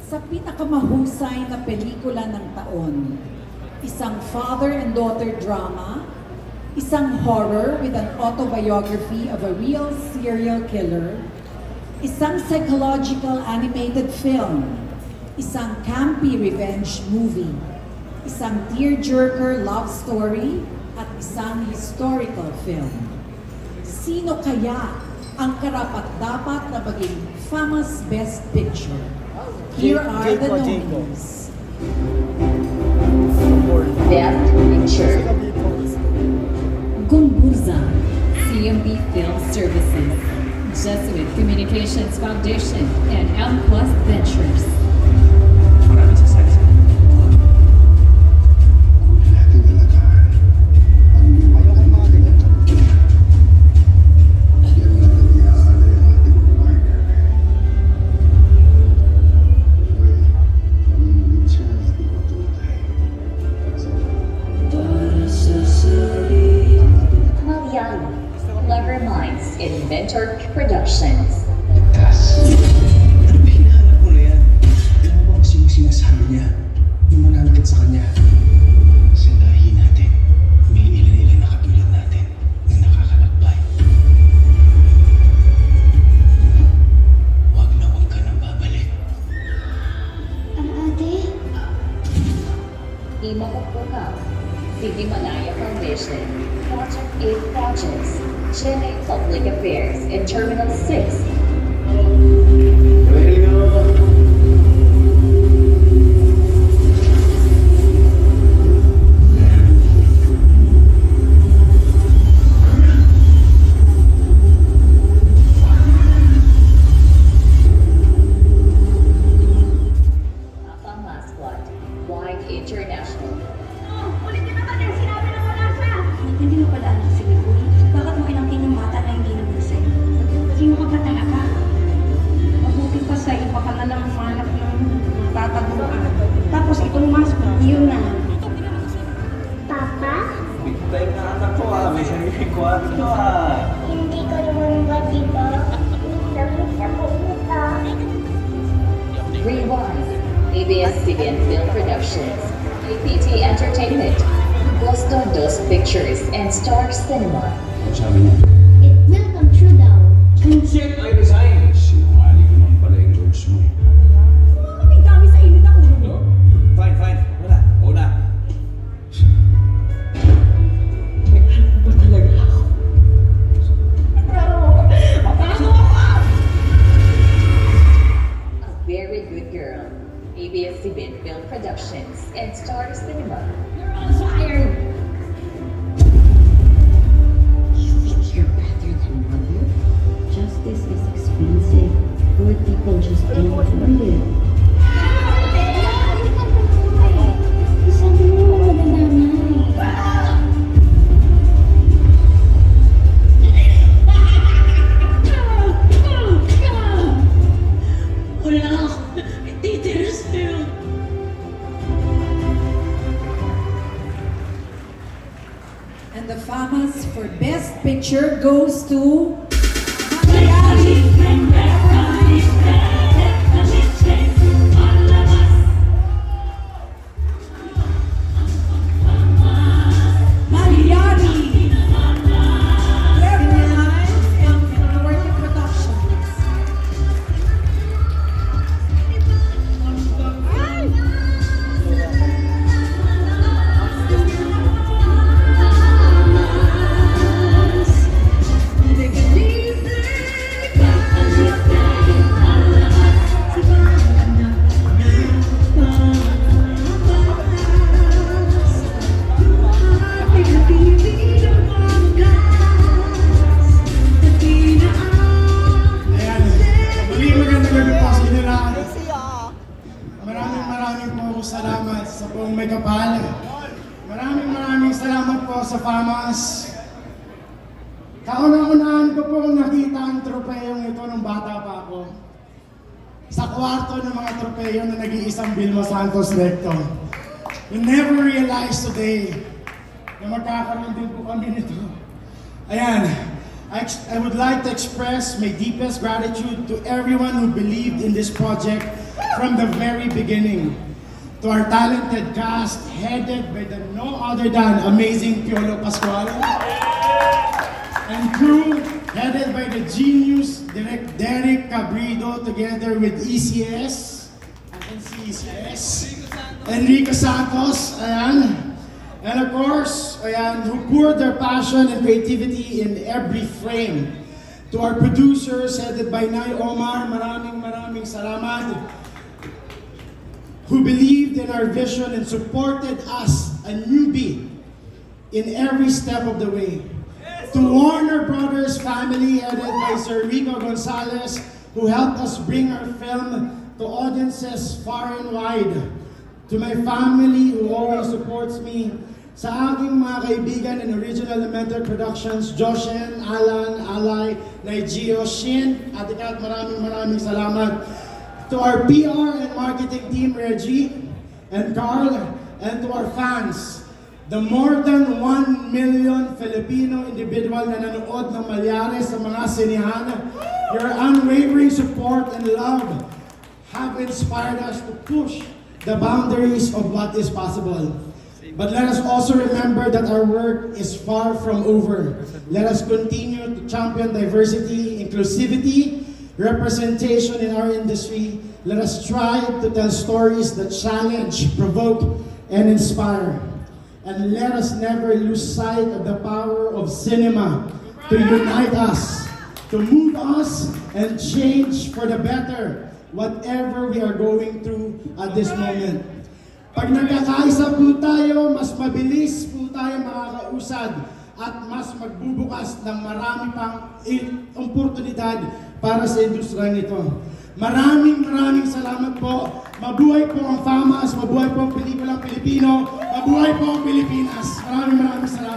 sa pinakamahusay na pelikula ng taon. Isang father and daughter drama, isang horror with an autobiography of a real serial killer, isang psychological animated film, isang campy revenge movie, isang tearjerker love story, at isang historical film. Sino kaya ang karapat-dapat na maging famous Best Picture? Here are the nominees. Best Picture. Gumburza, CMB Film Services, Jesuit Communications Foundation, and M Plus Ventures. Maraming sasaksi. Natin alagaan ang liwanag ng pinagtatapos. Yan natin iaalay ang ating buhay natin. Buhay, mamimigit siya ang ating matutay. Malayali. Clever Minds Inventor Productions. Ligtas. Ano ba hinahanap mo na yan? Alam mo ba kasi yung sinasabi niya? Yung mananakit sa kanya. Sa lahi natin, may ilan-ilan na katulad natin na nakakalakbay. Huwag ka nang babalik. Ate? Di Makukuha. The Himalaya Foundation. Project 8 Projects. Chennai Public Affairs and Terminal 6. Ready na ba? Papa Mascot. Wide International. Ulitin naman yung sinabi na wala siya! Hindi mo pala anak si Nicole. Bakit mo inangkin yung bata na hindi naman sa'yo? Sino ka ba talaga? Mabuti pa sa'yo, baka na lang umanap ng tataguan. Tapos itong mascot, yun na. Papa? Big time na anak ko ah. May sarili kwarto ah. Hindi ko naman ba dito? Namiss ako ito. Rewind. ABS-CBN Film Productions. APT Entertainment. Gusto Dos Pictures and Star Cinema. Ano sabi niya? It will come true daw. Shit, I resign! Sinungaling naman pala yung words mo eh. Makaming dami sa init na ulo mo. Fine, fine. Wala. Una. A Very Good Girl. ABS-CBN Film Productions and Star Cinema. You're on fire! You think you're better than mother? Justice is expensive. Good people just don't want it. Sabi mo, madadamay. Wala ako. Titira sa'yo. And the famous for Best Picture goes to Malayali. Malayali. Clever Minds and Minority Productions. Ayan, muli magandang gabi po sa inyo lahat. Maraming po salamat sa buong may kapal. Maraming salamat po sa FAMAS. Kauna-unahan ko po nakita ang tropeyong ito nung bata pa ako. Sa kwarto ng mga tropeyo na nag-iisang Vilma Santos Recto. You never realize today na magkakaroon din po kami nito. Ayan, I would like to express my deepest gratitude to everyone who believed in this project from the very beginning. To our talented cast, headed by the no other than amazing Piolo Pascual. And crew, headed by the genius Direct Derek Cabrido, together with ECS. I can see ECS. Enrico Santos, ayan. And of course, ayan, who poured their passion and creativity in every frame. To our producers, headed by Nay Omar, maraming salamat. Who believed in our vision and supported us, a newbie, in every step of the way. To Warner Brothers family, headed by Sir Rico Gonzalez, who helped us bring our film to audiences far and wide. To my family who always supports me, sa aking mga kaibigan in Original Elemental Productions, Joshen, Alan, Alay, Naigio, Shin, at ikat maraming salamat. To our PR and marketing team, Reggie and Carl, and to our fans, the more than 1 million Filipino individual na nanood ng Malyares sa mga sinihan, your unwavering support and love have inspired us to push the boundaries of what is possible. But let us also remember that our work is far from over. Let us continue to champion diversity, inclusivity, representation in our industry. Let us strive to tell stories that challenge, provoke, and inspire. And let us never lose sight of the power of cinema to unite us, to move us, and change for the better whatever we are going through at this moment. Pag nagkakaisa po tayo, mas mabilis po tayo makakausad at mas magbubukas ng marami pang oportunidad para sa industriyang ito. Maraming salamat po. Mabuhay po ang FAMAS, mabuhay po ang pelikulang Pilipino, mabuhay po ang Pilipinas. Maraming salamat.